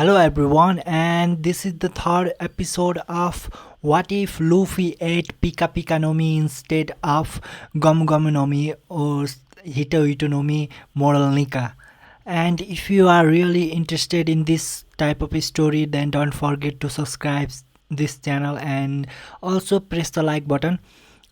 Hello everyone, and this is the third episode of What If Luffy ate Pika Pika no Mi instead of Gum Gum no Mi or Hito Hito no Mi Moral Nika. And if you are really interested in this type of story, then don't forget to subscribe this channel and also press the like button.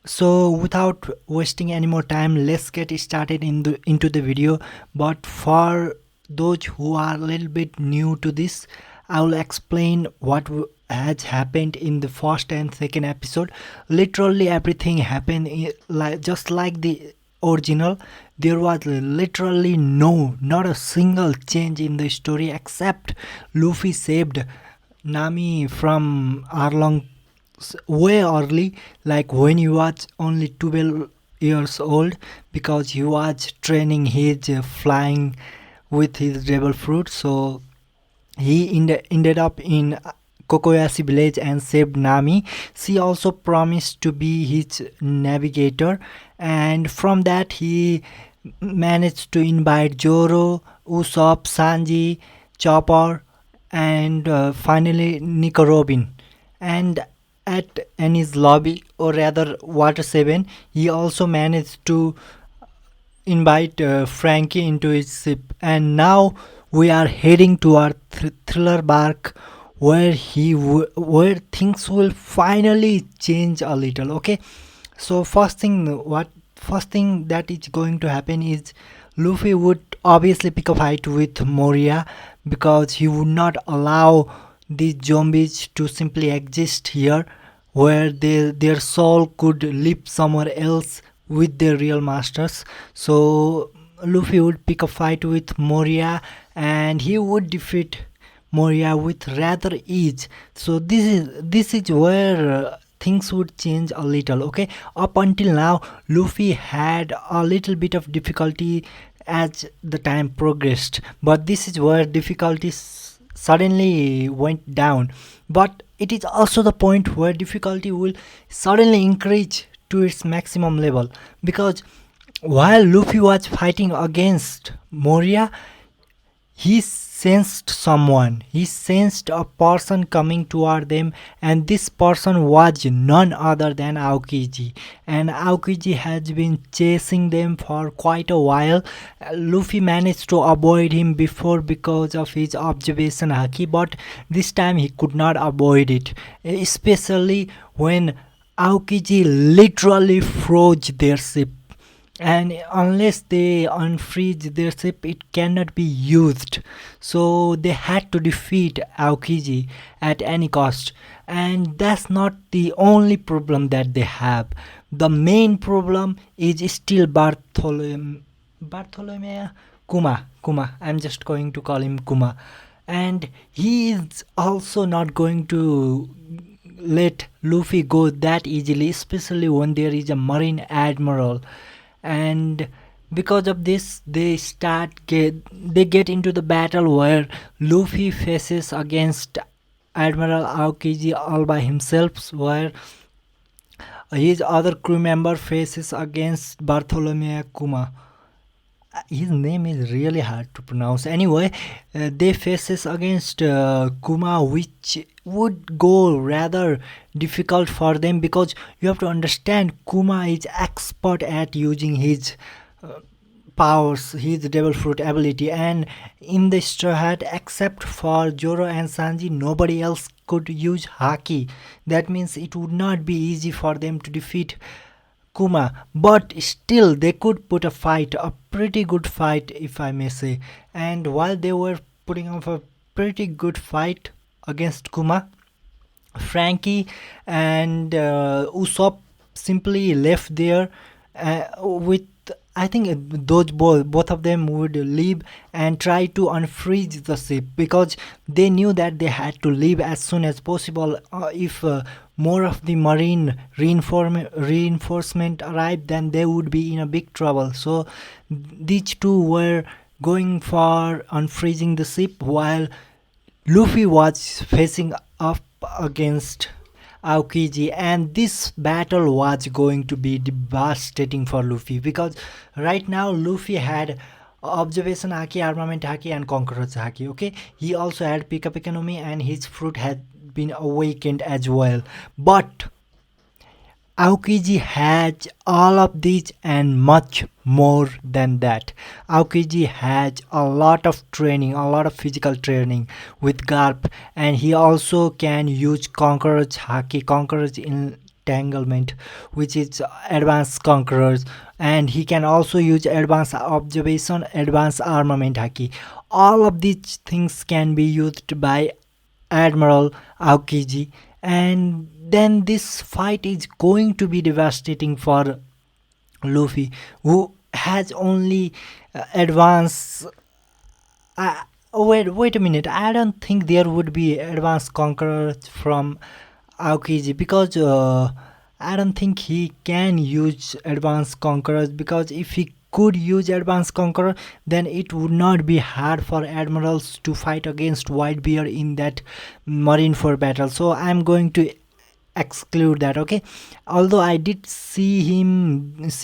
So without wasting any more time, let's get started into the video. But for those who are a little bit new to this, I will explain what has happened in the first and second episode. Literally everything happened like just like the original. There was literally not a single change in the story except Luffy saved Nami from Arlong way early, like when he was only 12 years old, because he was training his flying with his devil fruit. So he ended up in Kokoyashi village and saved Nami. She also promised to be his navigator, and from that he managed to invite Zoro, Usopp, Sanji, Chopper, and finally Nico Robin. And at Annie's lobby, or rather Water 7, he also managed to invite Frankie into his ship. And now we are heading to our thriller bark where where things will finally change a little. Okay, so first thing that is going to happen is Luffy would obviously pick a fight with Moria, because he would not allow these zombies to simply exist here, where their soul could live somewhere else with their real masters. So Luffy would pick a fight with Moria, and he would defeat Moria with rather ease. So this is where things would change a little. Okay, up until now Luffy had a little bit of difficulty as the time progressed, but this is where difficulties suddenly went down. But it is also the point where difficulty will suddenly increase to its maximum level, because while Luffy was fighting against Moria, he sensed someone. He sensed a person coming toward them, and this person was none other than Aokiji. And Aokiji has been chasing them for quite a while. Luffy managed to avoid him before because of his observation haki, but this time he could not avoid it, especially when Aokiji literally froze their ship, and unless they unfreeze their ship it cannot be used. So they had to defeat Aokiji at any cost. And that's not the only problem that they have. The main problem is still Bartholomew Kuma. I'm just going to call him Kuma. And he is also not going to let Luffy go that easily, especially when there is a Marine Admiral. And because of this, they get into the battle where Luffy faces against Admiral Aokiji all by himself, where his other crew member faces against Bartholomew Kuma. His name is really hard to pronounce. Anyway, they faces against Kuma, which would go rather difficult for them, because you have to understand Kuma is expert at using his uh, powers, his devil fruit ability, and in the Straw Hat, except for Zoro and Sanji, nobody else could use haki. That means it would not be easy for them to defeat Kuma, but still they could put a pretty good fight, if I may say. And while they were putting up a pretty good fight against Kuma, Frankie and Usopp simply left there with, I think those both of them would leave and try to unfreeze the ship, because they knew that they had to leave as soon as possible. If more of the marine reinforcement arrived, then they would be in a big trouble. So these two were going for unfreezing the ship, while Luffy was facing up against Aokiji, and this battle was going to be devastating for Luffy, because right now Luffy had observation haki, armament haki, and conqueror's haki. Okay, he also had Pika Pika no Mi, and his fruit had been awakened as well. But Aokiji has all of these and much more than that. Aokiji has a lot of training, a lot of physical training with Garp, and he also can use Conqueror's Haki, Conqueror's Entanglement, which is advanced Conquerors, and he can also use advanced observation, advanced armament Haki. All of these things can be used by Admiral Aokiji, and then this fight is going to be devastating for Luffy, who has only advanced. Wait a minute. I don't think there would be advanced conqueror from Aokiji because I don't think he can use advanced conquerors, because if he could use advanced conqueror, then it would not be hard for admirals to fight against Whitebeard in that Marineford battle. So I'm going to exclude that. Okay, although I did see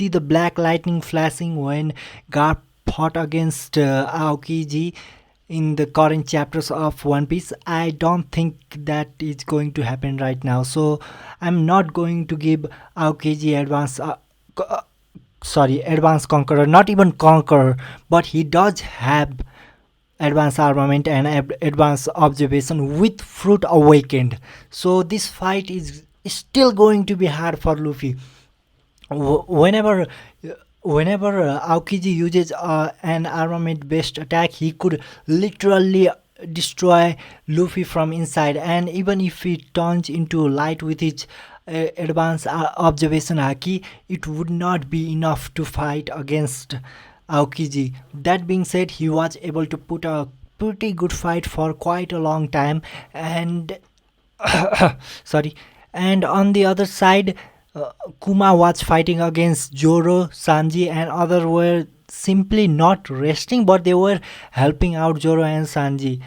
the black lightning flashing when Garp fought against Aokiji in the current chapters of One Piece, I don't think that is going to happen right now. So I'm not going to give Aokiji advanced conqueror, not even conqueror, but he does have advanced armament and advanced observation with fruit awakened. So this fight is still going to be hard for Luffy. Whenever Aokiji uses an armament based attack, he could literally destroy Luffy from inside, and even if he turns into light with his advanced observation haki, it would not be enough to fight against Aokiji. That being said, he was able to put a pretty good fight for quite a long time, and sorry. And on the other side, Kuma was fighting against Zoro, Sanji, and others were simply not resting, but they were helping out Zoro and Sanji.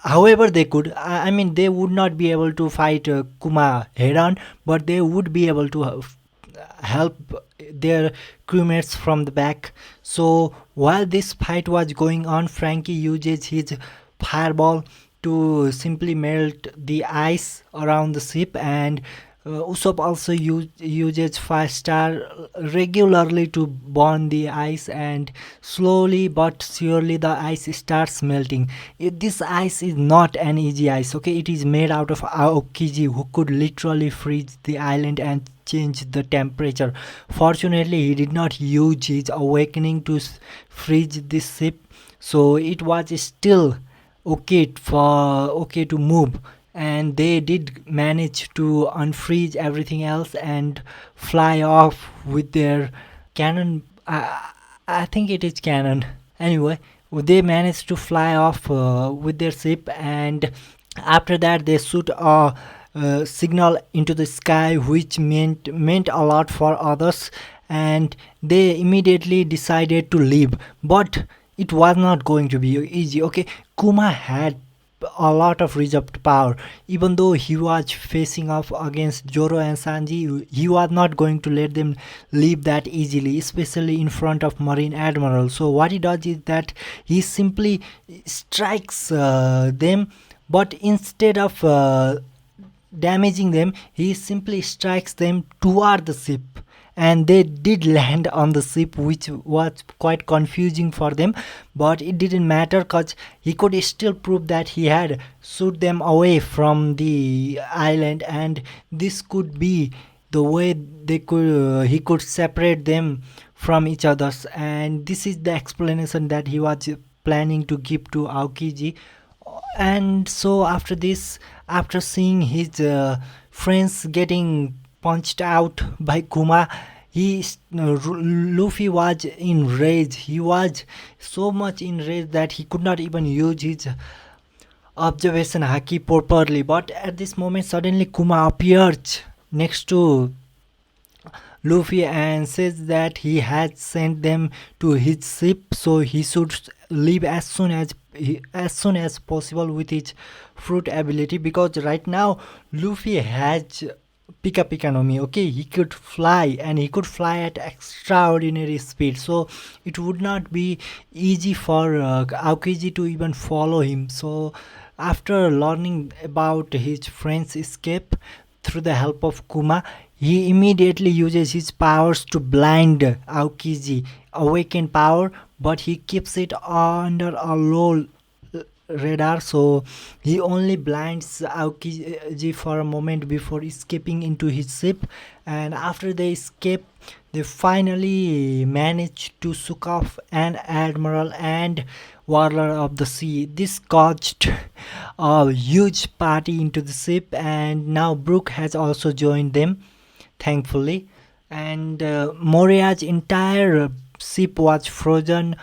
However, they could. I mean, they would not be able to fight Kuma head on, but they would be able to help their crewmates from the back. So while this fight was going on, Frankie uses his fireball to simply melt the ice around the ship, and Usopp also uses 5 star regularly to burn the ice, and slowly but surely the ice starts melting. This ice is not an easy ice, okay? It is made out of Aokiji, who could literally freeze the island and change the temperature. Fortunately, he did not use his awakening to freeze this ship, so it was still okay to move, and they did manage to unfreeze everything else and fly off with their cannon. I think it is cannon. Anyway, they managed to fly off with their ship, and after that they shoot a signal into the sky, which meant a lot for others, and they immediately decided to leave. But it was not going to be easy. Okay, Kuma had a lot of reserved power. Even though he was facing off against Zoro and Sanji, he was not going to let them leave that easily, especially in front of Marine Admiral. So what he does is that he simply strikes them, but instead of damaging them, he simply strikes them toward the ship, and they did land on the ship, which was quite confusing for them, but it didn't matter because he could still prove that he had shoot them away from the island, and this could be the way he could separate them from each others. And this is the explanation that he was planning to give to Aokiji. And so after this, after seeing his friends getting punched out by Kuma, Luffy was enraged. He was so much enraged that he could not even use his observation haki properly. But at this moment, suddenly Kuma appears next to Luffy and says that he had sent them to his ship, so he should leave as soon as possible with his fruit ability, because right now Luffy has Pika Pika no Mi, okay, he could fly and he could fly at extraordinary speed. So it would not be easy for Aokiji to even follow him. So after learning about his friend's escape through the help of Kuma, he immediately uses his powers to blind Aokiji, awaken power, but he keeps it under a low radar, so he only blinds Aokiji for a moment before escaping into his ship. And after they escape, they finally manage to soak off an admiral and warlord of the sea. This caused a huge party into the ship, and now Brook has also joined them, thankfully. And Moria's entire ship was frozen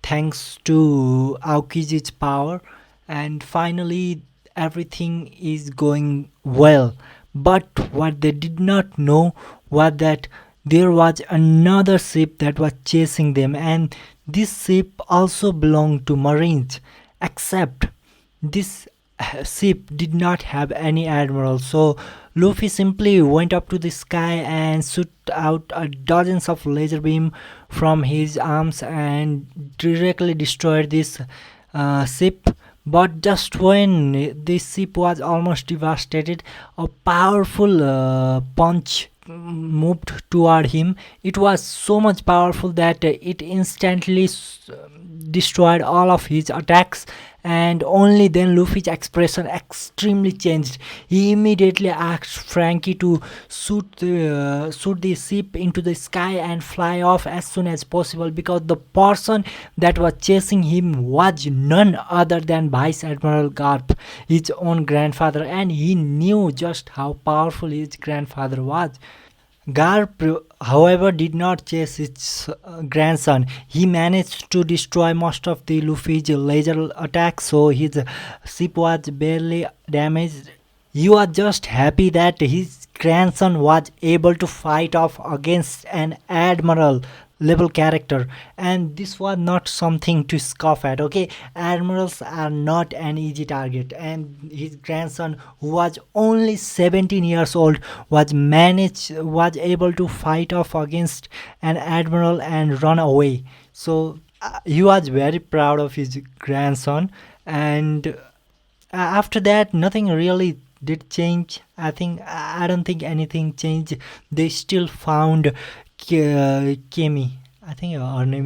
thanks to Aokiji's power, and finally everything is going well. But what they did not know was that there was another ship that was chasing them, and this ship also belonged to Marines, except this ship did not have any admiral. So Luffy simply went up to the sky and shot out dozens of laser beam from his arms and directly destroyed this ship. But just when this ship was almost devastated, a powerful punch moved toward him. It was so much powerful that it instantly destroyed all of his attacks, and only then Luffy's expression extremely changed. He immediately asked Frankie to shoot the ship into the sky and fly off as soon as possible, because the person that was chasing him was none other than Vice Admiral Garp, his own grandfather, and he knew just how powerful his grandfather was. Garp, however, did not chase his grandson. He managed to destroy most of the Luffy's laser attacks, so his ship was barely damaged. He was just happy that his grandson was able to fight off against an admiral level character, and this was not something to scoff at. Okay, admirals are not an easy target, and his grandson, who was only 17 years old, was able to fight off against an admiral and run away. So he was very proud of his grandson. And after that, nothing really did change. I don't think anything changed. They still found Kemi. I think her name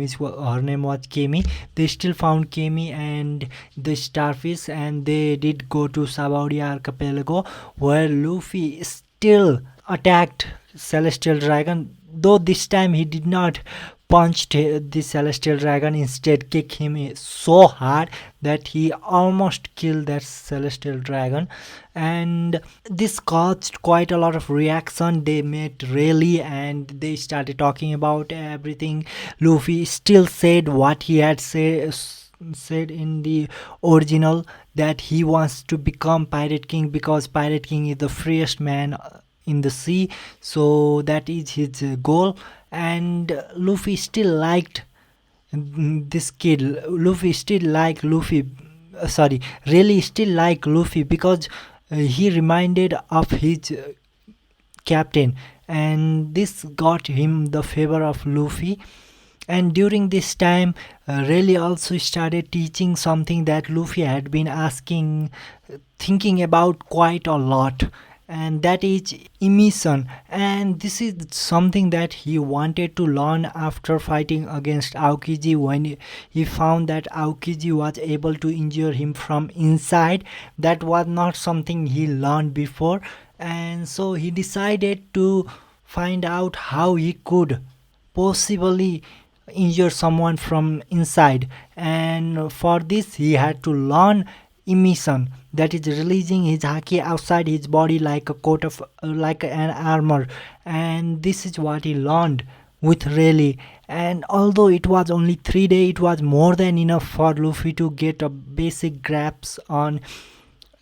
was Kemi. They still found Kemi and the starfish, and they did go to Sabaudi archipelago, where Luffy still attacked Celestial Dragon, though this time he did not punched the Celestial Dragon, instead kicked him so hard that he almost killed that Celestial Dragon. And this caused quite a lot of reaction. They met Rayleigh and they started talking about everything. Luffy still said what he had said in the original, that he wants to become Pirate King because Pirate King is the freest man in the sea, so that is his goal. And Luffy still liked this kid. Luffy still liked Luffy. Sorry, really still like Luffy because he reminded of his captain, and this got him the favor of Luffy. And during this time, Rayleigh also started teaching something that Luffy had been thinking about quite a lot, and that is emission. And this is something that he wanted to learn after fighting against Aokiji, when he found that Aokiji was able to injure him from inside. That was not something he learned before, and so he decided to find out how he could possibly injure someone from inside. And for this he had to learn emission, that is releasing his haki outside his body like a coat of like an armor. And this is what he learned with Rayleigh. And although it was only 3 days, it was more than enough for Luffy to get a basic grasp on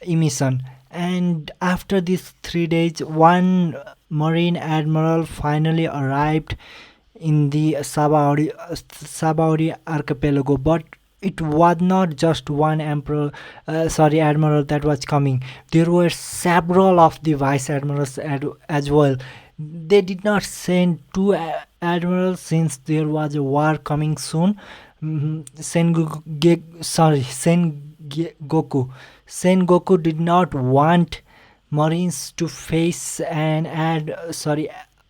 emission. And after these 3 days, one Marine Admiral finally arrived in the Sabaudi archipelago. But it was not just one admiral that was coming. There were several of the vice admirals as well. They did not send two admirals since there was a war coming soon. Sengoku did not want Marines to face an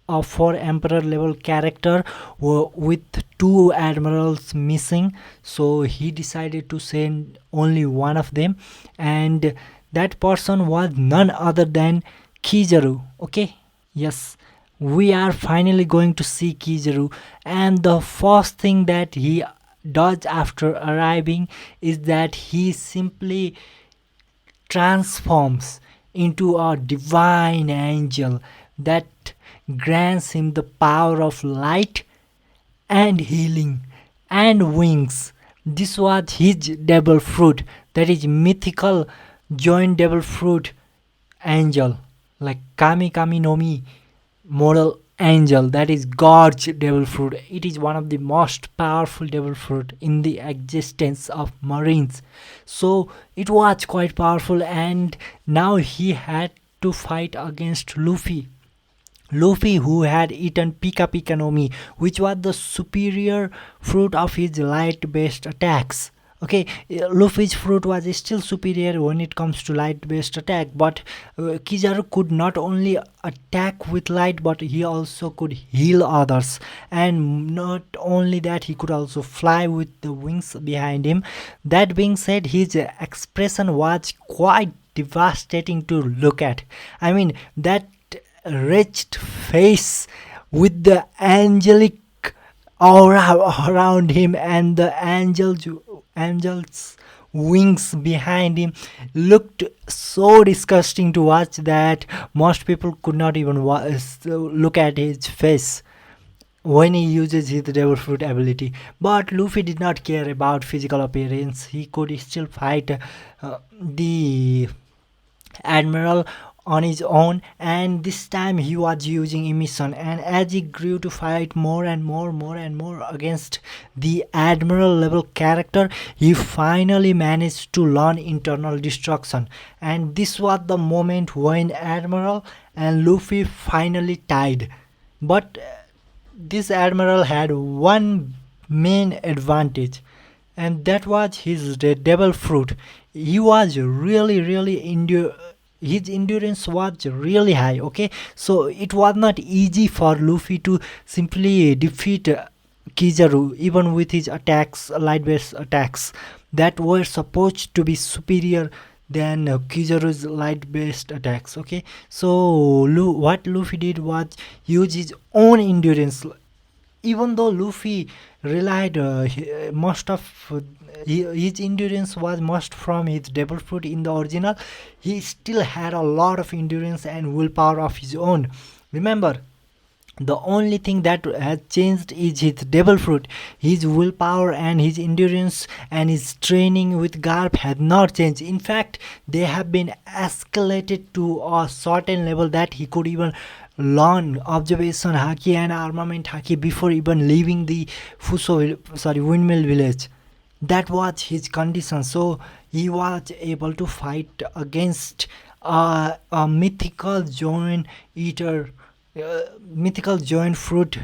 a four emperor level character with two admirals missing, so he decided to send only one of them, and that person was none other than Kizaru. Okay, yes, we are finally going to see Kizaru, and the first thing that he does after arriving is that he simply transforms into a divine angel that grants him the power of light and healing and wings. This was his devil fruit, that is mythical joint devil fruit angel, like Kami Kami no Mi model angel, that is God's devil fruit. It is one of the most powerful devil fruit in the existence of Marines. So it was quite powerful, and now he had to fight against Luffy. Luffy, who had eaten Pika Pika no Mi, which was the superior fruit of his light based attacks. Okay, Luffy's fruit was still superior when it comes to light based attack, but Kizaru could not only attack with light, but he also could heal others. And not only that, he could also fly with the wings behind him. That being said, his expression was quite devastating to look at. I mean, that wretched face with the angelic aura around him and the angel's wings behind him looked so disgusting to watch that most people could not even look at his face when he uses his devil fruit ability. But Luffy did not care about physical appearance. He could still fight the admiral on his own, and this time he was using emission. And as he grew to fight more and more against the admiral level character, he finally managed to learn internal destruction. And this was the moment when admiral and Luffy finally tied. But this admiral had one main advantage, and that was his devil fruit. He was really his endurance was really high. Okay, so it was not easy for Luffy to simply defeat Kizaru, even with his attacks, light based attacks that were supposed to be superior than Kizaru's light based attacks. Okay, so what Luffy did was use his own endurance. Even though Luffy relied most of his endurance was most from his devil fruit in the original, he still had a lot of endurance and willpower of his own. Remember, the only thing that has changed is his devil fruit. His willpower and his endurance and his training with Garp had not changed. In fact, they have been escalated to a certain level that he could even learn observation haki and armament haki before even leaving the windmill village. That was his condition. So he was able to fight against a mythical joint eater, mythical joint fruit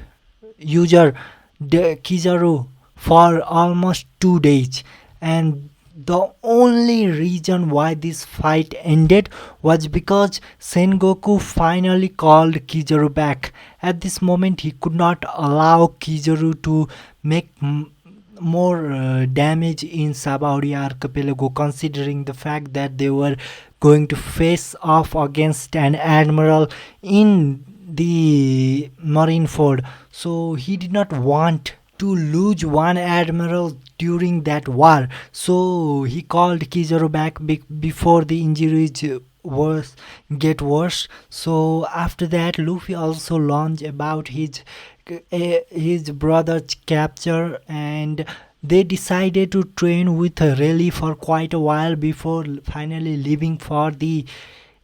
user, Kizaru, for almost 2 days. And the only reason why this fight ended was because Sengoku finally called Kizaru back. At this moment, he could not allow Kizaru to make more damage in Sabaody Archipelago, considering the fact that they were going to face off against an admiral in the Marineford. So he did not want to lose one admiral during that war. So he called Kizaru back before the injuries get worse. So after that, Luffy also learned about his brother's capture, and they decided to train with Rayleigh for quite a while before finally leaving for the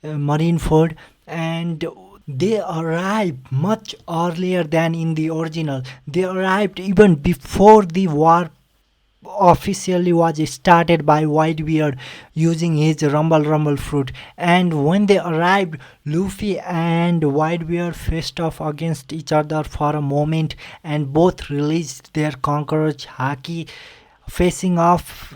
Marineford. And they arrived much earlier than in the original. They arrived even before the war officially was started by Whitebeard using his Rumble fruit. And when they arrived, Luffy and Whitebeard faced off against each other for a moment, and both released their conqueror's haki, facing off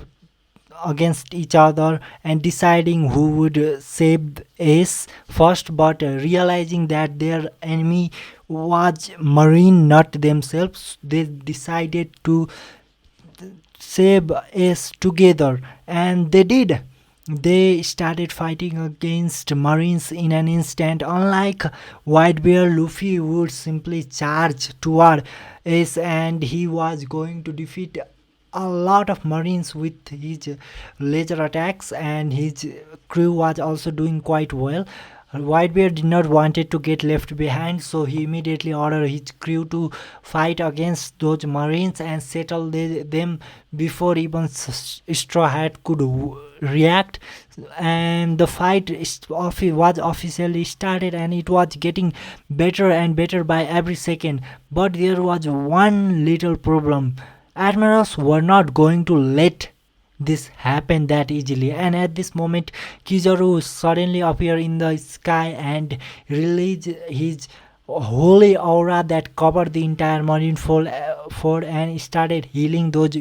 against each other and deciding who would save Ace first, but realizing that their enemy was Marine, not themselves, they decided to save Ace together, and they did. They started fighting against Marines in an instant. Unlike Whitebeard, Luffy would simply charge toward Ace, and he was going to defeat a lot of Marines with his laser attacks, and his crew was also doing quite well. Whitebeard did not wanted to get left behind, so he immediately ordered his crew to fight against those Marines and settle them before even Straw Hat could react. And the fight was officially started, and it was getting better and better by every second. But there was one little problem. Admirals were not going to let this happen that easily, and at this moment Kizaru suddenly appeared in the sky and released his holy aura that covered the entire marine fort and started healing those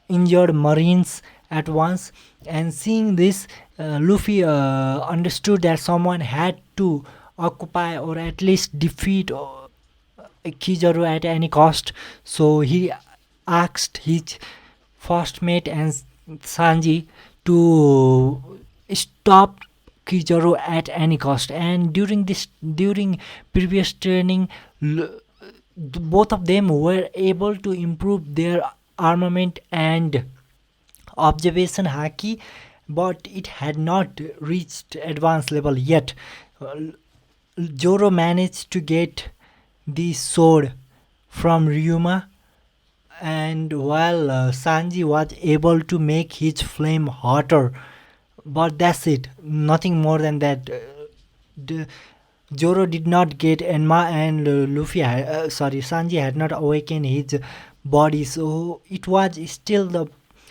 injured marines at once. And seeing this, Luffy understood that someone had to occupy or at least defeat Kizaru at any cost, so he asked his first mate and Sanji to stop Kizaru at any cost. And during previous training, both of them were able to improve their armament and observation haki, but it had not reached advanced level yet. Zoro managed to get the sword from Ryuma, and while Sanji was able to make his flame hotter, but that's it, nothing more than that. The Zoro did not get Enma, and Sanji had not awakened his body, so it was still the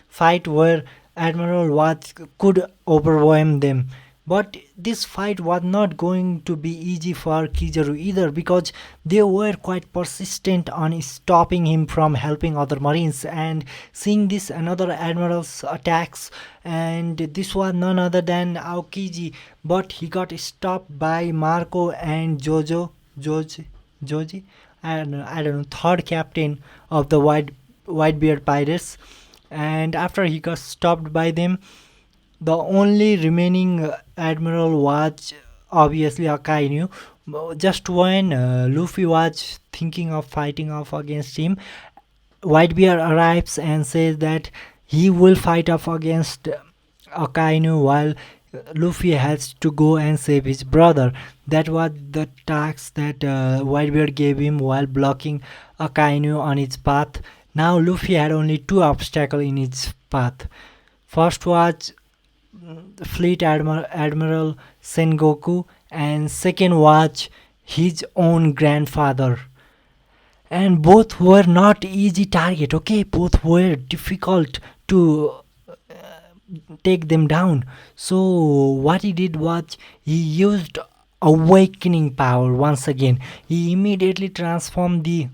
fight where Admiral was could overwhelm them. But this fight was not going to be easy for Kizaru either, because they were quite persistent on stopping him from helping other marines. And seeing this, another admiral's attacks, and this was none other than Aokiji, but he got stopped by Marco and Joji, I don't know, third captain of the Whitebeard Pirates. And after he got stopped by them, the only remaining admiral was obviously Akainu. Just when Luffy was thinking of fighting off against him, Whitebeard arrives and says that he will fight off against Akainu while Luffy has to go and save his brother. That was the task that Whitebeard gave him while blocking Akainu on its path. Now Luffy had only two obstacles in its path. First was Fleet Admiral Sengoku, and second was his own grandfather. And both were not easy target, okay? Both were difficult to take them down. So what he did was he used awakening power once again. He immediately transformed the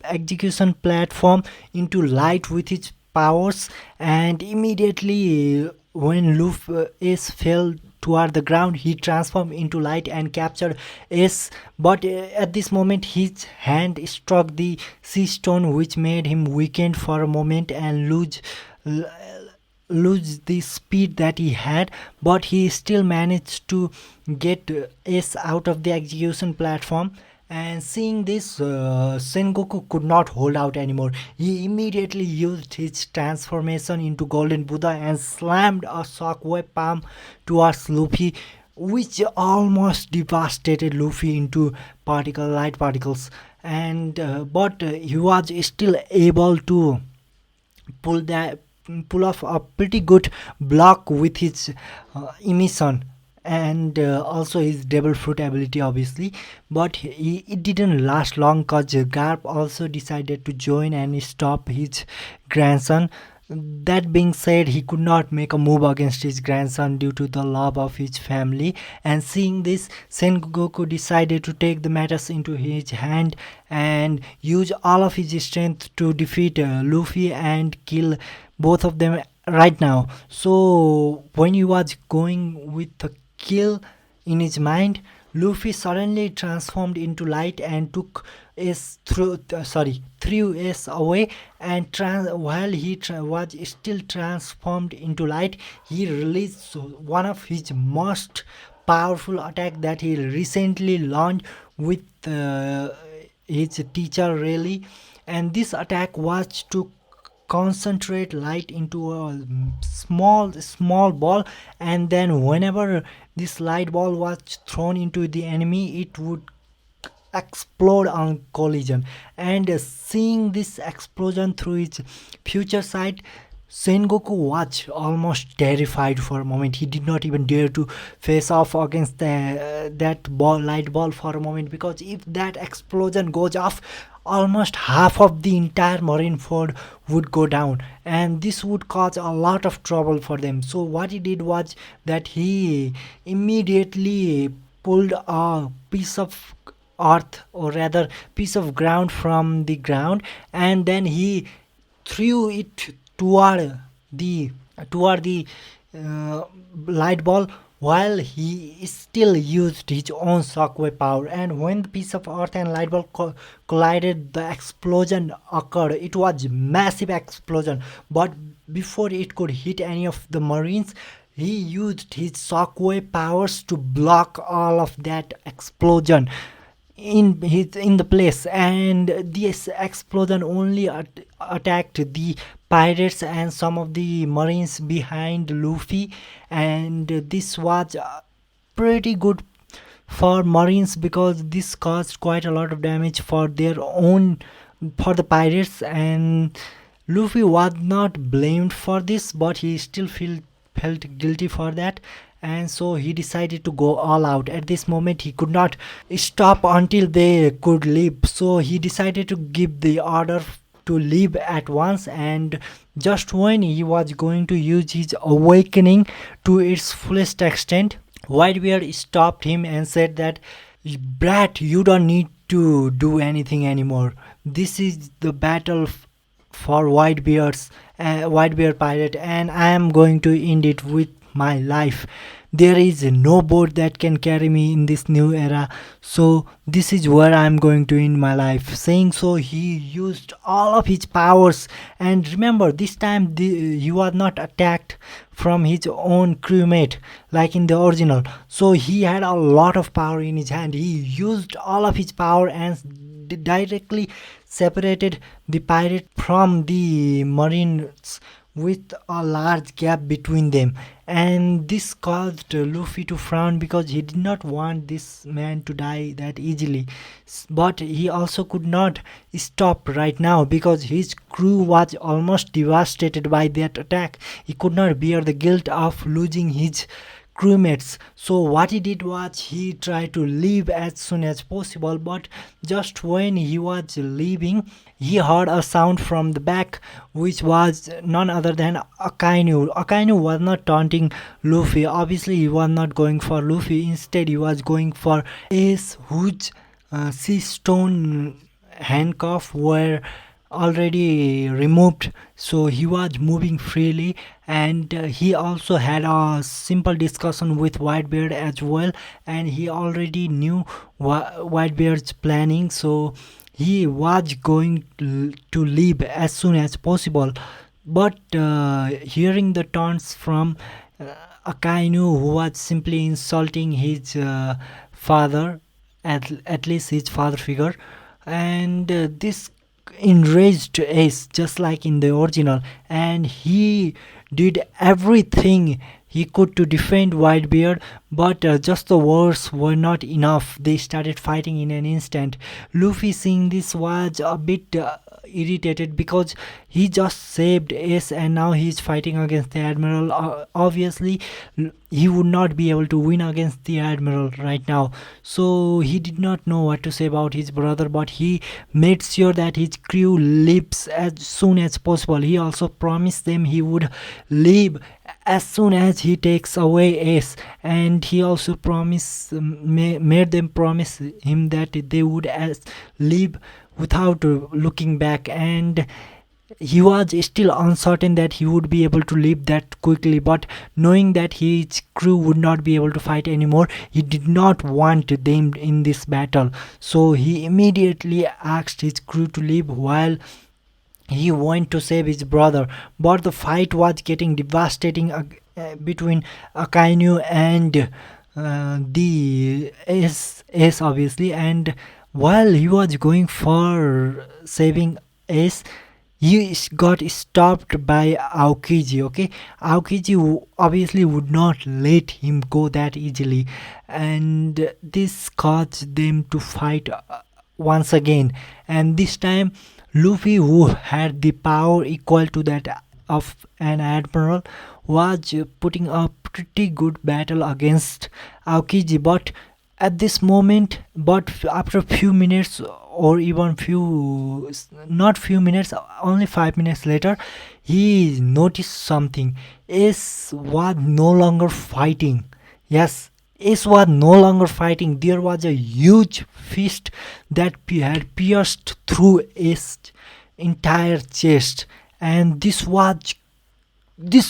execution platform into light with his powers, and immediately when Luffy Ace fell toward the ground, he transformed into light and captured Ace. But at this moment his hand struck the sea stone, which made him weakened for a moment and lose the speed that he had, but he still managed to get Ace out of the execution platform. And seeing this, Sengoku could not hold out anymore. He immediately used his transformation into Golden Buddha and slammed a shockwave palm towards Luffy, which almost devastated Luffy into light particles. And but he was still able to pull off a pretty good block with his emission. and also his devil fruit ability, obviously. But it didn't last long because Garp also decided to join and stop his grandson. That being said, he could not make a move against his grandson due to the love of his family. And seeing this, Sengoku decided to take the matters into his hand and use all of his strength to defeat Luffy and kill both of them right now. So when he was going with the kill in his mind, Luffy suddenly transformed into light and took threw S away, and while he was still transformed into light, he released one of his most powerful attack that he recently learned with his teacher Rayleigh. And this attack was to concentrate light into a small ball, and then whenever this light ball was thrown into the enemy, it would explode on collision. And seeing this explosion through its future sight, Sengoku was almost terrified for a moment. He did not even dare to face off against that light ball for a moment, because if that explosion goes off, almost half of the entire Marineford would go down, and this would cause a lot of trouble for them. So what he did was that he immediately pulled a piece of earth, or rather piece of ground, from the ground, and then he threw it the toward the uh, light ball, while he still used his own shockwave power. And when the piece of earth and light ball collided, the explosion occurred. It was massive explosion, but before it could hit any of the marines, he used his shockwave powers to block all of that explosion in the place. And this explosion only attacked the pirates and some of the marines behind Luffy. And this was pretty good for marines, because this caused quite a lot of damage for their own, for the pirates. And Luffy was not blamed for this, but he still felt guilty for that, and so he decided to go all out. At this moment, he could not stop until they could leave, so he decided to give the order to leave at once. And just when he was going to use his awakening to its fullest extent, Whitebeard stopped him and said that, "Brat, you don't need to do anything anymore. This is the battle for Whitebeard pirate, and I am going to end it with my life. There is no boat that can carry me in this new era, so this is where I am going to end my life." Saying so, he used all of his powers. And remember, this time he was not attacked from his own crewmate like in the original, so he had a lot of power in his hand. He used all of his power and directly separated the pirate from the marines with a large gap between them. And this caused Luffy to frown, because he did not want this man to die that easily. But he also could not stop right now, because his crew was almost devastated by that attack. He could not bear the guilt of losing his crewmates. So what he did was he tried to leave as soon as possible, but just when he was leaving, he heard a sound from the back, which was none other than Akainu. Akainu was not taunting Luffy. Obviously, he was not going for Luffy. Instead, he was going for Ace, whose sea stone handcuff were already removed, so he was moving freely. And he also had a simple discussion with Whitebeard as well, and he already knew Whitebeard's planning, so he was going to leave as soon as possible. But hearing the taunts from Akainu, who was simply insulting his father, at least his father figure, and this enraged Ace just like in the original, and he did everything he could to defend Whitebeard, but just the words were not enough. They started fighting in an instant. Luffy, seeing this, was a bit irritated because he just saved Ace and now he's fighting against the Admiral. Obviously, he would not be able to win against the Admiral right now. So he did not know what to say about his brother, but he made sure that his crew leaves as soon as possible. He also promised them he would leave as soon as he takes away Ace, and he also made them promise him that they would leave without looking back. And he was still uncertain that he would be able to leave that quickly, but knowing that his crew would not be able to fight anymore, he did not want them in this battle. So he immediately asked his crew to leave while he went to save his brother. But the fight was getting devastating between Akainu and the Ace, obviously. And while he was going for saving Ace, he got stopped by Aokiji. Okay, Aokiji obviously would not let him go that easily, and this caused them to fight once again. And this time, Luffy, who had the power equal to that of an admiral, was putting up pretty good battle against Aokiji. But at this moment, after a few minutes, or even not few minutes, only 5 minutes later, he noticed something. Ace was no longer fighting. Yes, Ace was no longer fighting. There was a huge fist that had pierced through Ace's entire chest, and this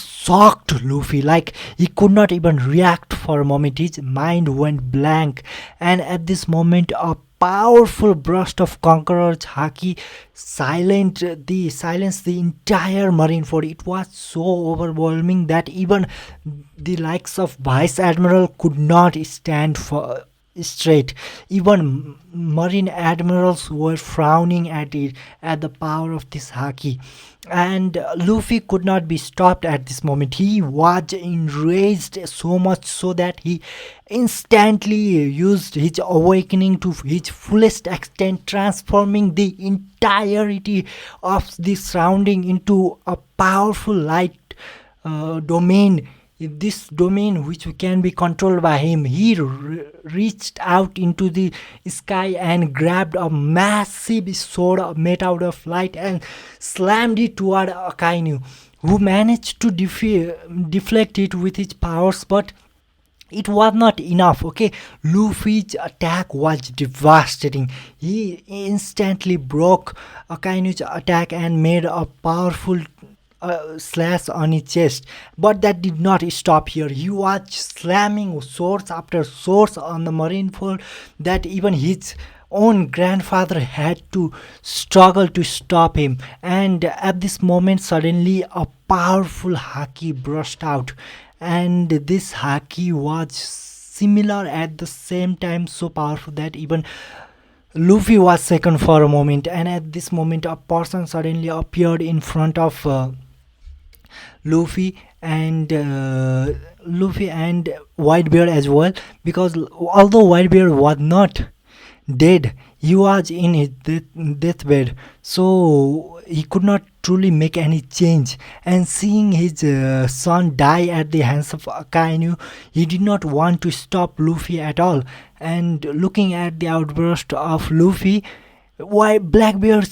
shocked Luffy. Like, he could not even react for a moment. His mind went blank, and at this moment, a powerful burst of Conqueror's haki silenced the entire Marineford. It was so overwhelming that even the likes of Vice Admiral could not stand for straight. Even Marine admirals were frowning at the power of this haki. And Luffy could not be stopped at this moment. He was enraged so much so that he instantly used his awakening to his fullest extent, transforming the entirety of the surrounding into a powerful light domain. This domain which can be controlled by him. He reached out into the sky and grabbed a massive sword made out of light and slammed it toward Akainu, who managed to deflect it with his powers, but it was not enough. Okay, Luffy's attack was devastating. He instantly broke Akainu's attack and made a powerful slash on his chest. But that did not stop here. He was slamming swords after swords on the Marineford that even his own grandfather had to struggle to stop him. And at this moment, suddenly a powerful haki burst out, and this haki was similar at the same time so powerful that even Luffy was shaken for a moment. And at this moment, a person suddenly appeared in front of Luffy and Whitebeard as well, because although Whitebeard was not dead, he was in his deathbed, so he could not truly make any change. And seeing his son die at the hands of Akainu, he did not want to stop Luffy at all. And looking at the outburst of Luffy, why Blackbeard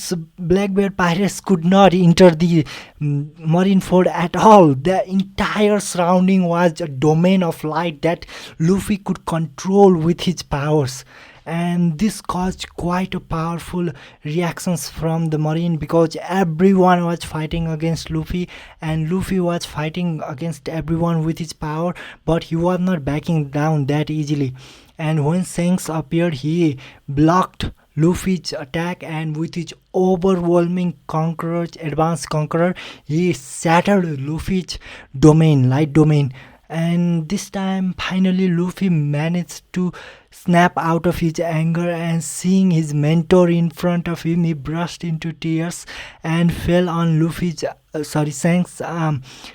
pirates could not enter the Marineford at all. The entire surrounding was a domain of light that Luffy could control with his powers. And this caused quite a powerful reactions from the Marine, because everyone was fighting against Luffy, and Luffy was fighting against everyone with his power, but he was not backing down that easily. And when Shanks appeared, he blocked Luffy's attack, and with his overwhelming advanced conqueror, he shattered Luffy's light domain. And this time, finally, Luffy managed to snap out of his anger, and seeing his mentor in front of him, he burst into tears and fell on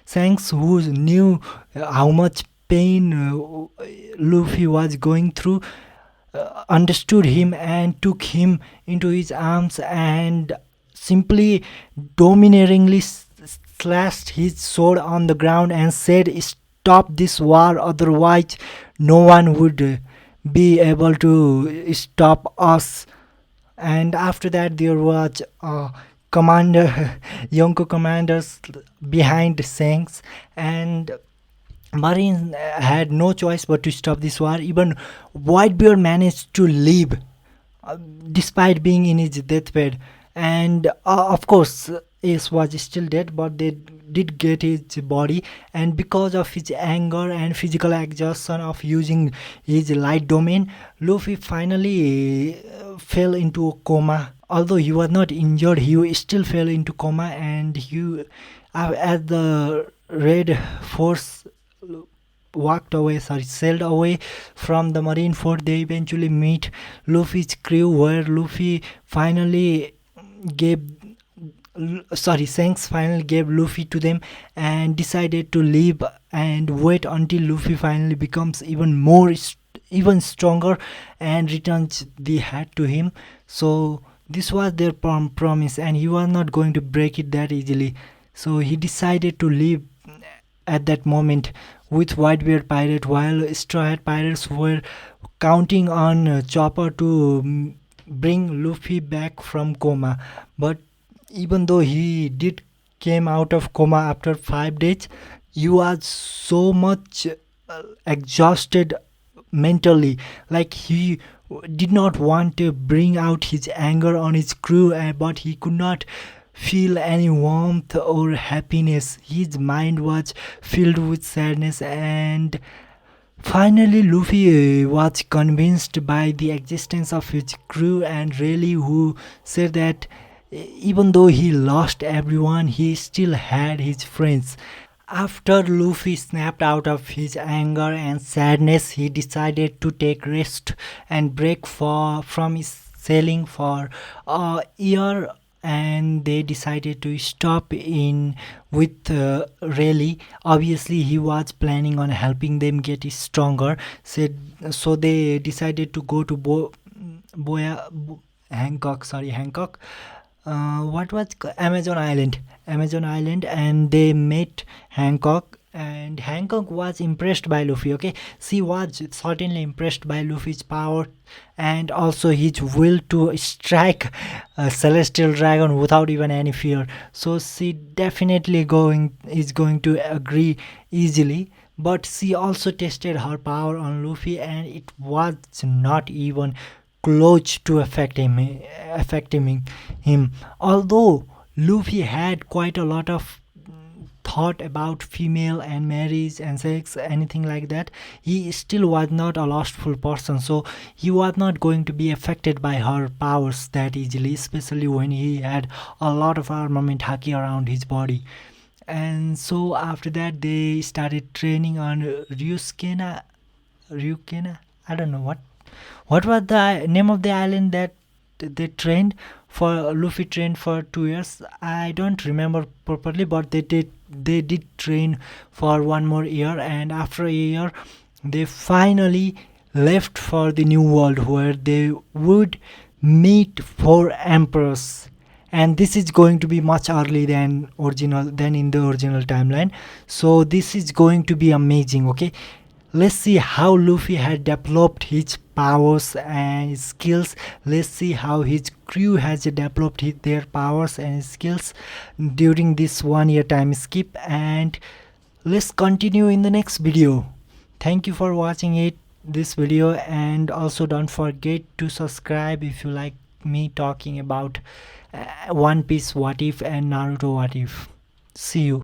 Shanks, who knew how much pain Luffy was going through, understood him and took him into his arms and simply domineeringly slashed his sword on the ground and said, "Stop this war, otherwise, no one would be able to stop us." And after that, there was commander, Yonko commanders behind Shanks, and Marine had no choice but to stop this war. Even Whitebeard managed to live uh, despite being in his deathbed. And of course, Ace was still dead, but they did get his body. And because of his anger and physical exhaustion of using his light domain, Luffy finally fell into a coma. Although he was not injured, he still fell into coma, and as the Red Force sailed away from the marine fort, they eventually meet Luffy's crew, where Luffy finally gave Shanks finally gave Luffy to them and decided to leave and wait until Luffy finally becomes even stronger and returns the hat to him. So this was their promise, and he was not going to break it that easily. So he decided to leave at that moment with Whitebeard pirate, while Straw Hat pirates were counting on Chopper to bring Luffy back from coma. But even though he did came out of coma after 5 days, he was so much exhausted mentally. Like, he did not want to bring out his anger on his crew, but he could not feel any warmth or happiness. His mind was filled with sadness, and finally Luffy was convinced by the existence of his crew and Rayleigh, who said that even though he lost everyone, he still had his friends. After Luffy snapped out of his anger and sadness, he decided to take rest and break from his sailing for a year, and they decided to stop in with Rayleigh. Obviously, he was planning on helping them get stronger. So they decided to go to Hancock. What was Amazon Island, and they met Hancock, and Hancock was impressed by Luffy. Okay, she was certainly impressed by Luffy's power and also his will to strike a celestial dragon without even any fear. So she definitely is going to agree easily. But she also tested her power on Luffy, and it was not even close to affecting him. Although Luffy had quite a lot of thought about female and marriage and sex, anything like that, he still was not a lustful person. So he was not going to be affected by her powers that easily, especially when he had a lot of armament haki around his body. And so after that, they started training on Ryukena. I don't know what was the name of the island that they trained for. Luffy trained for 2 years. I don't remember properly, but they did train for 1 more year, and after a year, they finally left for the new world, where they would meet four emperors. And this is going to be much early than in the original timeline. So this is going to be amazing. Okay, let's see how Luffy had developed his powers and skills. Let's see how his crew has developed their powers and skills during this 1 year time skip. And let's continue in the next video. Thank you for watching this video, and also don't forget to subscribe if you like me talking about One Piece What If and Naruto What If. See you.